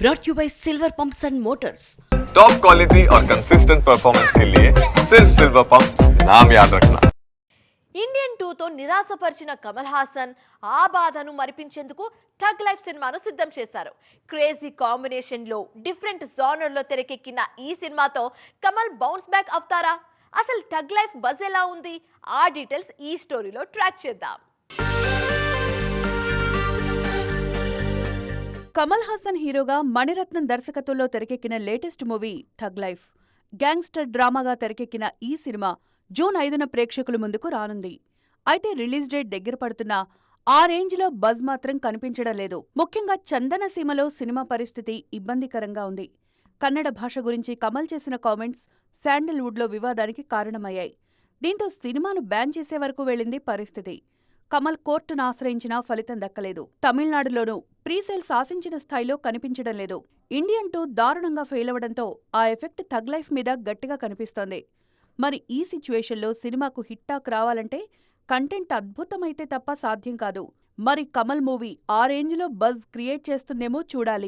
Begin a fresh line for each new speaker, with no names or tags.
brought you by Silver Pumps and Motors.
Top quality और consistent performance के लिए सिर्फ सिल्वर पंप्स नाम याद रखना.
ఇండియన్ 2తో నిరాశపరిచిన కమల్ హాసన్ ఆ బాధను మరిపించేందుకు టగ్ లైఫ్ సినిమాను సిద్ధం చేశారు. క్రేజీ కాంబినేషన్లో డిఫరెంట్ జానర్లో తెరకెక్కిన ఈ సినిమాతో కమల్ బౌన్స్ బ్యాక్ అవుతారా? అసలు టగ్ లైఫ్ బజ్ ఎలా ఉంది? ఆ డీటెయిల్స్ ఈ స్టోరీలో ట్రాక్ చేద్దాం.
కమల్ హాసన్ హీరోగా మణిరత్నం దర్శకత్వంలో తెరకెక్కిన latest movie tug life. Gangster డ్రామాగా తెరకెక్కిన ఈ సినిమా జూన్ 5న ప్రేక్షకుల ముందుకు రానుంది. అయితే రిలీజ్ డేట్ దగ్గర పడుతున్నా ఆ రేంజ్లో బజ్ మాత్రం కనిపించడం లేదు. ముఖ్యంగా చందన సీమలో సినిమా పరిస్థితి ఇబ్బందికరంగా ఉంది. కన్నడ భాష గురించి కమల్ చేసిన కామెంట్స్ శాండల్వుడ్లో వివాదానికి కారణమయ్యాయి. దీంతో సినిమాను బ్యాన్ చేసే వరకు వెళ్లింది పరిస్థితి. కమల్ కోర్టును ఆశ్రయించినా ఫలితం దక్కలేదు. తమిళనాడులోనూ ప్రీసేల్స్ ఆశించిన స్థాయిలో కనిపించడం లేదు. ఇండియన్ 2 దారుణంగా ఫెయిల్ అవడంతో ఆ ఎఫెక్ట్ థగ్ లైఫ్ మీద గట్టిగా కనిపిస్తోంది. మరి ఈ సిచ్యువేషన్లో సినిమాకు హిట్ టాక్ రావాలంటే కంటెంట్ అద్భుతమైతే తప్ప సాధ్యం కాదు. మరి కమల్ మూవీ ఆ రేంజ్లో బజ్ క్రియేట్ చేస్తుందేమో చూడాలి.